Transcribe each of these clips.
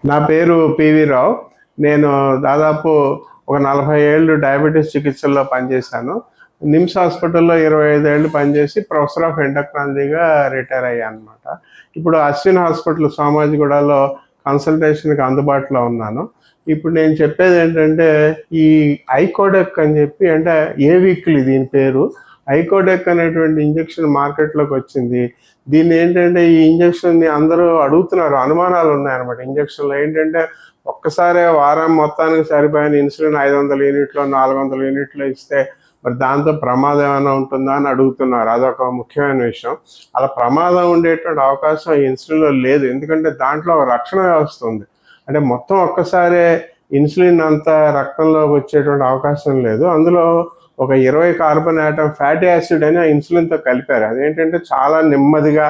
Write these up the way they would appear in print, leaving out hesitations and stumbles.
నా పేరు పివి రావు. నేను దాదాపు ఒక 40 ఏళ్ళు డయాబెటీస్ చికిత్సల్లో పనిచేశాను. నిమ్స్ హాస్పిటల్లో 25 ఏళ్ళు పనిచేసి ప్రొఫెసర్ ఆఫ్ ఎండోక్రాలజీగా రిటైర్ అయ్యానమాట. ఇప్పుడు అశ్విన్ హాస్పిటల్ సోమాజిగూడలో కన్సల్టేషన్కి అందుబాటులో ఉన్నాను. ఇప్పుడు నేను చెప్పేది ఏంటంటే, ఈ ఐకోడెక్ అని చెప్పి, అంటే ఏవిక్లీ దీని పేరు. ఐకోడెక్ అనేటువంటి ఇంజెక్షన్ మార్కెట్లోకి వచ్చింది. దీన్ని ఏంటంటే, ఈ ఇంజక్షన్ని అందరూ అడుగుతున్నారు, అనుమానాలు ఉన్నాయన్నమాట. ఇంజక్షన్లో ఏంటంటే, ఒక్కసారే వారం మొత్తానికి సరిపోయిన ఇన్సులిన్ 500 యూనిట్లో 400 యూనిట్లో ఇస్తే మరి దాంతో ప్రమాదం ఏమైనా ఉంటుందా అని అడుగుతున్నారు. అదొక ముఖ్యమైన విషయం. అలా ప్రమాదం ఉండేటువంటి అవకాశం ఇన్సులిన్లో లేదు. ఎందుకంటే దాంట్లో ఒక రక్షణ వ్యవస్థ ఉంది. అంటే మొత్తం ఒక్కసారే ఇన్సులిన్ అంతా రక్తంలోకి వచ్చేటువంటి అవకాశం లేదు. అందులో ఒక 20 కార్బన్ ఆటం ఫ్యాటీ యాసిడ్ అని ఇన్సులిన్తో కలిపారు. అదేంటంటే చాలా నెమ్మదిగా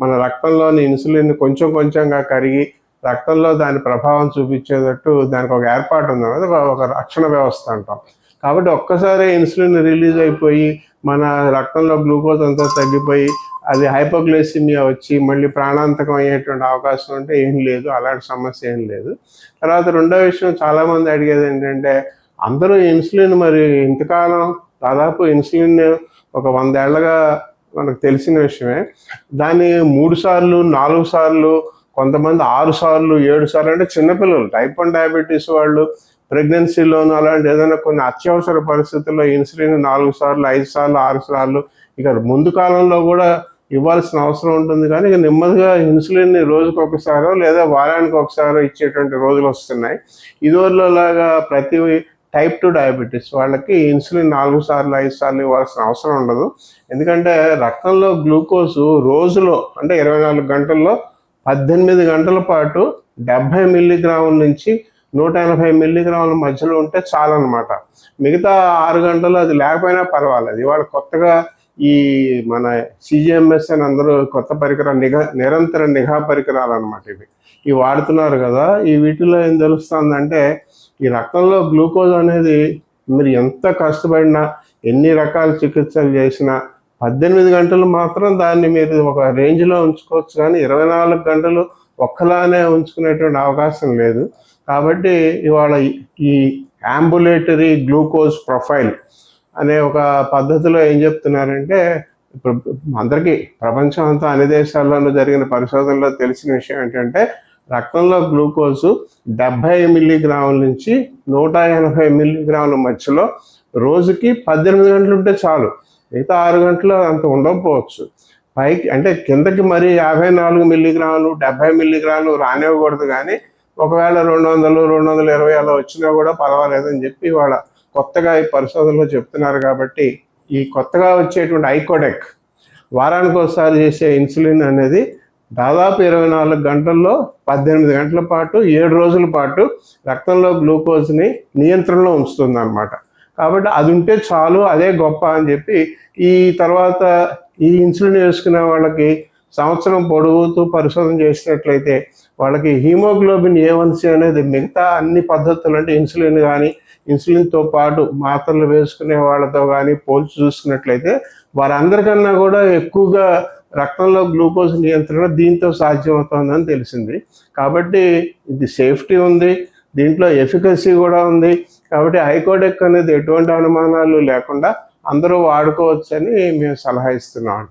మన రక్తంలోని ఇన్సులిన్ కొంచెం కొంచెంగా కరిగి రక్తంలో దాని ప్రభావం చూపించేటట్టు దానికి ఒక ఏర్పాటు ఉంది. అది ఒక రక్షణ వ్యవస్థ అంటాం. కాబట్టి ఒక్కసారి ఇన్సులిన్ రిలీజ్ అయిపోయి మన రక్తంలో గ్లూకోజ్ అంతా తగ్గిపోయి అది హైపోగ్లైసిమియా వచ్చి మళ్ళీ ప్రాణాంతకం అయ్యేటువంటి అవకాశం అంటే ఏం లేదు. అలాంటి సమస్య ఏం లేదు. తర్వాత రెండో విషయం, చాలామంది అడిగేది ఏంటంటే, అందరూ ఇన్సులిన్ మరి ఇంతకాలం దాదాపు ఇన్సులిన్ ఒక 100 ఏళ్ళగా మనకు తెలిసిన విషయమే. దాన్ని 3 సార్లు 4 సార్లు, కొంతమంది 6 సార్లు 7 సార్లు, అంటే చిన్నపిల్లలు టైప్ 1 డయాబెటీస్ వాళ్ళు ప్రెగ్నెన్సీలోను అలాంటి ఏదైనా కొన్ని అత్యవసర పరిస్థితుల్లో ఇన్సులిన్ 4 సార్లు 5 సార్లు 6 సార్లు ఇక ముందు కాలంలో కూడా ఇవ్వాల్సిన అవసరం ఉంటుంది. కానీ ఇక నెమ్మదిగా ఇన్సులిన్ని రోజుకు ఒకసారో లేదా వారానికి ఒకసారో ఇచ్చేటువంటి రోజులు వస్తున్నాయి. ఇదివరలాగా ప్రతి టైప్ 2 డయాబెటీస్ వాళ్ళకి ఇన్సులిన్ 4 సార్లు 5 సార్లు ఇవ్వాల్సిన అవసరం ఉండదు. ఎందుకంటే రక్తంలో గ్లూకోజు రోజులో, అంటే 24 గంటల్లో 18 గంటల పాటు 70 మిల్లీగ్రాముల నుంచి 180 మిల్లీగ్రాముల మధ్యలో ఉంటే చాలన్నమాట. మిగతా 6 గంటలు అది లేకపోయినా పర్వాలేదు. ఇవాళ కొత్తగా ఈ మన సిజిఎంఎస్ అని అందరూ కొత్త పరికరాలు, నిరంతర నిఘా పరికరాలు అనమాట ఇవి వాడుతున్నారు కదా. ఈ వీటిలో ఏం తెలుస్తుందంటే, ఈ రక్తంలో గ్లూకోజ్ అనేది మీరు ఎంత కష్టపడినా ఎన్ని రకాల చికిత్సలు చేసినా 18 గంటలు మాత్రం దాన్ని మీరు ఒక రేంజ్లో ఉంచుకోవచ్చు, కానీ 24 గంటలు ఒక్కలానే ఉంచుకునేటువంటి అవకాశం లేదు. కాబట్టి ఇవాళ ఈ అంబులేటరీ గ్లూకోజ్ ప్రొఫైల్ అనే ఒక పద్ధతిలో ఏం చెప్తున్నారంటే, ఇప్పుడు అందరికీ ప్రపంచం అంతా అన్ని దేశాల్లోనూ జరిగిన పరిశోధనలో తెలిసిన విషయం ఏంటంటే, రక్తంలో గ్లూకోజు 70 మిల్లీగ్రాముల నుంచి 180 మిల్లీగ్రాముల మధ్యలో రోజుకి 18 గంటలు ఉంటే చాలు. మిగతా 6 గంటలు అంత ఉండకపోవచ్చు. పైకి అంటే కిందకి మరి 54 మిల్లీగ్రాములు 70 మిల్లీగ్రాములు రానివ్వకూడదు. కానీ ఒకవేళ 200 220 అలా వచ్చినా కూడా పర్వాలేదని చెప్పి వాళ్ళ కొత్తగా ఈ పరిశోధనలో చెప్తున్నారు. కాబట్టి ఈ కొత్తగా వచ్చేటువంటి ఐకోడెక్ వారానికి ఒకసారి చేసే ఇన్సులిన్ అనేది దాదాపు 24 గంటల్లో 18 గంటల పాటు 7 రోజుల పాటు రక్తంలో గ్లూకోజ్ని నియంత్రణలో ఉంచుతుంది అన్నమాట. కాబట్టి అది ఉంటే చాలు, అదే గొప్ప అని చెప్పి ఈ తర్వాత ఈ ఇన్సులిన్ వేసుకునే వాళ్ళకి సంవత్సరం పొడుగుతూ పరిశోధన చేసినట్లయితే వాళ్ళకి హీమోగ్లోబిన్ A1C అనేది మిగతా అన్ని పద్ధతులు, అంటే ఇన్సులిన్ కానీ ఇన్సులిన్తో పాటు మాత్రలు వేసుకునే వాళ్ళతో కానీ పోల్చి చూసుకున్నట్లయితే వారందరికన్నా కూడా ఎక్కువగా రక్తంలో గ్లూకోజ్ నియంత్రణ దీంతో సాధ్యమవుతుందని తెలిసింది. కాబట్టి ఇది సేఫ్టీ ఉంది, దీంట్లో ఎఫికసీ కూడా ఉంది. కాబట్టి ఐకోడెక్ అనేది ఎటువంటి అనుమానాలు లేకుండా అందరూ వాడుకోవచ్చని మేము సలహా ఇస్తున్నాం.